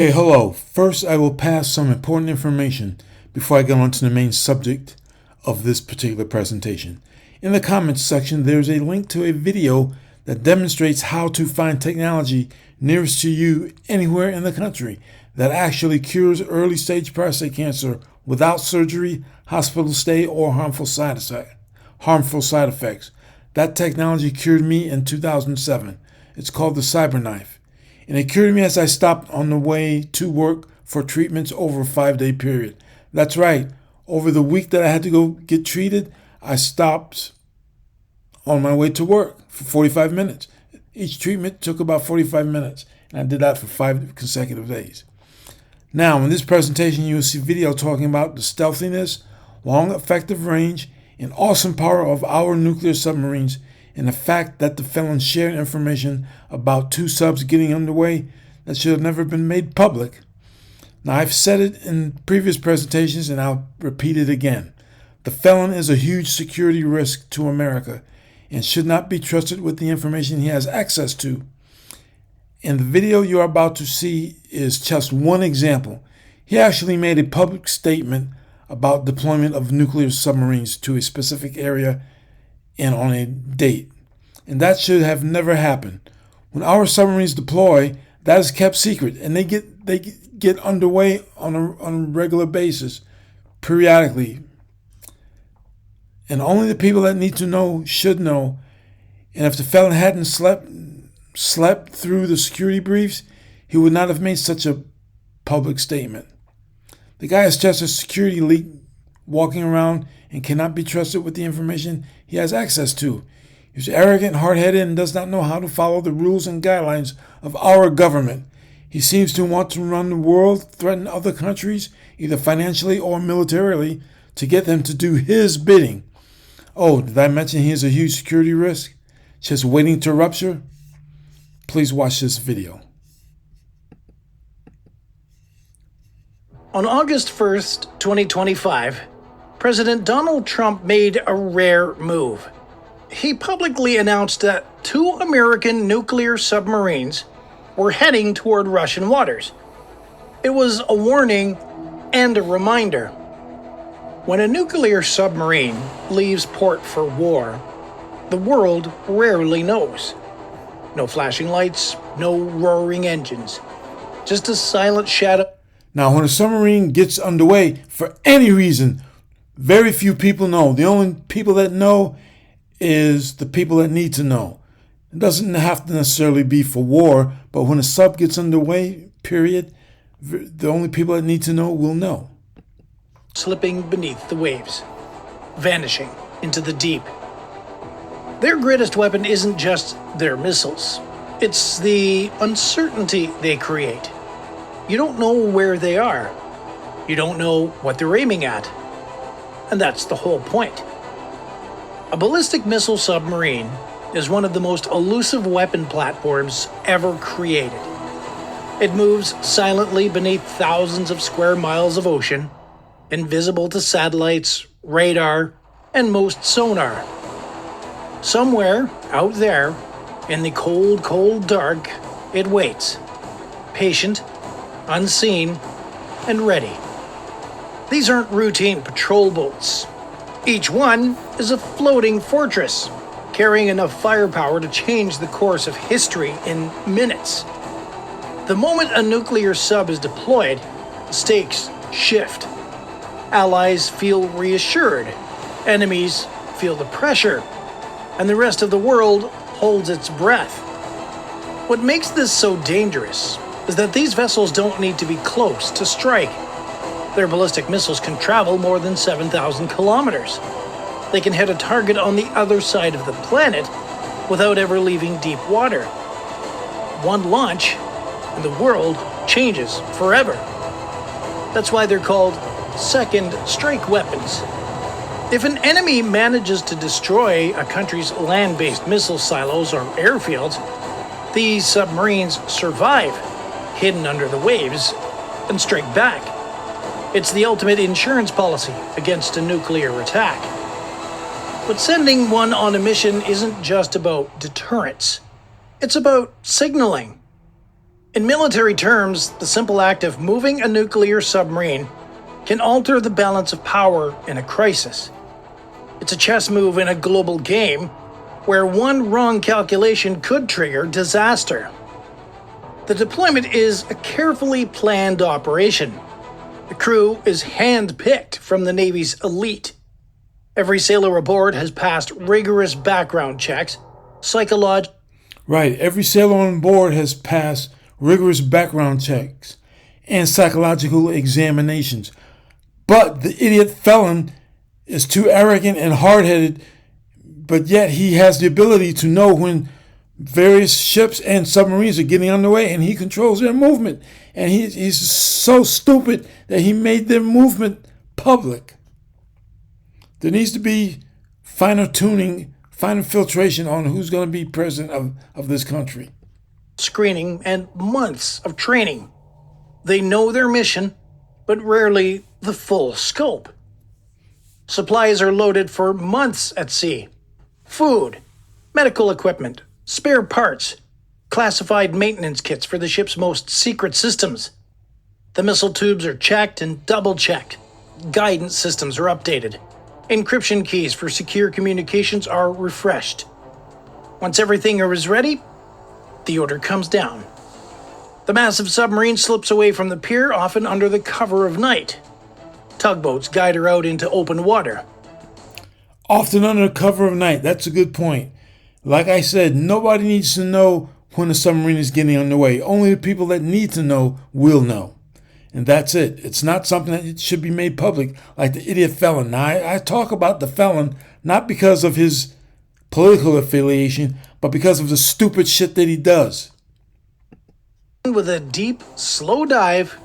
Hey, hello. First, I will pass some important information before I get on to the main subject of this particular presentation. In the comments section, there's a link to a video that demonstrates how to find technology nearest to you anywhere in the country that actually cures early stage prostate cancer without surgery, hospital stay, or harmful side effects. That technology cured me in 2007. It's called the CyberKnife. And it cured me as I stopped on the way to work for treatments over a 5-day period. That's right. Over the week that I had to go get treated, I stopped on my way to work for 45 minutes. Each treatment took about 45 minutes, and I did that for 5 consecutive days. Now, in this presentation, you will see video talking about the stealthiness, long effective range, and awesome power of our nuclear submarines, and the fact that the felons shared information about 2 subs getting underway that should have never been made public. Now, I've said it in previous presentations, and I'll repeat it again. The felon is a huge security risk to America and should not be trusted with the information he has access to. And the video you're about to see is just one example. He actually made a public statement about deployment of nuclear submarines to a specific area and on a date. And that should have never happened. When our submarines deploy, that is kept secret, and they get underway on a regular basis, periodically. And only the people that need to know should know. And if the felon hadn't slept through the security briefs, he would not have made such a public statement. The guy is just a security leak walking around and cannot be trusted with the information he has access to. He's arrogant, hard-headed, and does not know how to follow the rules and guidelines of our government. He seems to want to run the world, threaten other countries, either financially or militarily, to get them to do his bidding. Oh, did I mention he is a huge security risk, just waiting to rupture? Please watch this video. On August 1st, 2025, President Donald Trump made a rare move. He publicly announced that 2 American nuclear submarines were heading toward Russian waters. It was a warning and a reminder. When a nuclear submarine leaves port for war, the world rarely knows. No flashing lights, no roaring engines, just a silent shadow. Now, when a submarine gets underway, for any reason, very few people know. The only people that know is the people that need to know. It doesn't have to necessarily be for war, but when a sub gets underway, period, the only people that need to know will know. Slipping beneath the waves, vanishing into the deep. Their greatest weapon isn't just their missiles. It's the uncertainty they create. You don't know where they are. You don't know what they're aiming at. And that's the whole point. A ballistic missile submarine is one of the most elusive weapon platforms ever created. It moves silently beneath thousands of square miles of ocean, invisible to satellites, radar, and most sonar. Somewhere out there, in the cold, cold dark, it waits, patient, unseen, and ready. These aren't routine patrol boats. Each one is a floating fortress, carrying enough firepower to change the course of history in minutes. The moment a nuclear sub is deployed, the stakes shift. Allies feel reassured, enemies feel the pressure, and the rest of the world holds its breath. What makes this so dangerous is that these vessels don't need to be close to strike. Their ballistic missiles can travel more than 7,000 kilometers. They can hit a target on the other side of the planet without ever leaving deep water. One launch, and the world changes forever. That's why they're called second strike weapons. If an enemy manages to destroy a country's land-based missile silos or airfields, these submarines survive, hidden under the waves, and strike back. It's the ultimate insurance policy against a nuclear attack. But sending one on a mission isn't just about deterrence. It's about signaling. In military terms, the simple act of moving a nuclear submarine can alter the balance of power in a crisis. It's a chess move in a global game where one wrong calculation could trigger disaster. The deployment is a carefully planned operation. The crew is hand-picked from the Navy's elite. Every sailor aboard has passed rigorous background checks, Right, every sailor on board has passed rigorous background checks and psychological examinations. But the idiot felon is too arrogant and hard-headed, but yet he has the ability to know when various ships and submarines are getting underway, and he controls their movement. And he's so stupid that he made their movement public. There needs to be finer tuning, finer filtration on who's going to be president of this country. Screening and months of training. They know their mission, but rarely the full scope. Supplies are loaded for months at sea. Food, medical equipment, spare parts, classified maintenance kits for the ship's most secret systems. The missile tubes are checked and double-checked. Guidance systems are updated. Encryption keys for secure communications are refreshed. Once everything is ready, the order comes down. The massive submarine slips away from the pier, often under the cover of night. Tugboats guide her out into open water. Often under the cover of night. That's a good point. Like I said, nobody needs to know when a submarine is getting underway. Only the people that need to know will know. And that's it. It's not something that should be made public like the idiot felon. Now, I talk about the felon not because of his political affiliation, but because of the stupid shit that he does. With a deep, slow dive,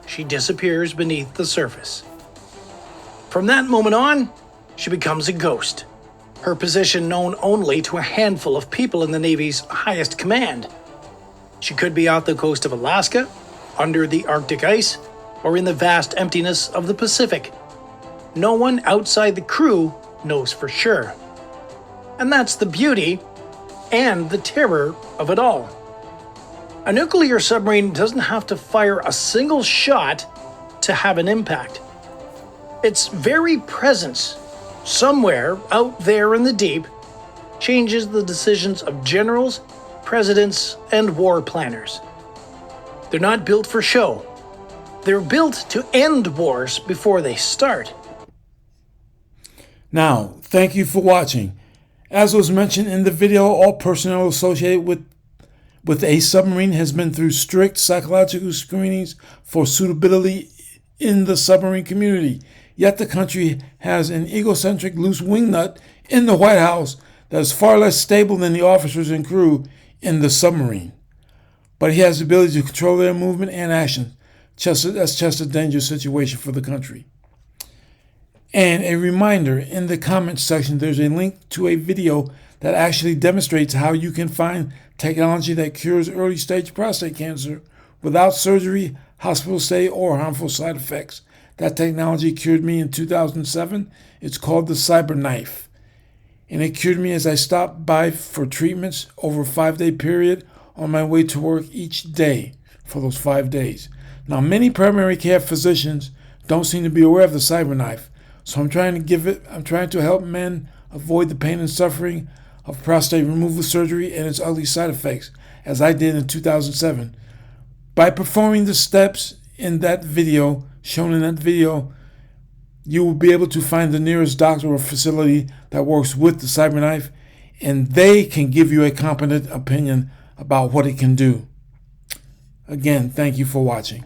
she disappears beneath the surface. From that moment on, she becomes a ghost. Her position known only to a handful of people in the Navy's highest command. She could be off the coast of Alaska, under the Arctic ice, or in the vast emptiness of the Pacific. No one outside the crew knows for sure. And that's the beauty and the terror of it all. A nuclear submarine doesn't have to fire a single shot to have an impact. Its very presence, somewhere out there in the deep, changes the decisions of generals, presidents, and war planners. They're not built for show. They're built to end wars before they start. Now, thank you for watching. As was mentioned in the video, all personnel associated with a submarine has been through strict psychological screenings for suitability in the submarine community. Yet the country has an egocentric loose wingnut in the White House that is far less stable than the officers and crew in the submarine. But he has the ability to control their movement and action. That's just a dangerous situation for the country. And a reminder, in the comments section, there's a link to a video that actually demonstrates how you can find technology that cures early stage prostate cancer without surgery, hospital stay, or harmful side effects. That technology cured me in 2007. It's called the cyber knife. And it cured me as I stopped by for treatments over a 5-day period on my way to work each day for those 5 days. Now, many primary care physicians don't seem to be aware of the cyber knife. So I'm trying to help men avoid the pain and suffering of prostate removal surgery and its ugly side effects, as I did in 2007. By performing the steps in that video, shown in that video, you will be able to find the nearest doctor or facility that works with the cyber knife, and they can give you a competent opinion about what it can do. Again, thank you for watching.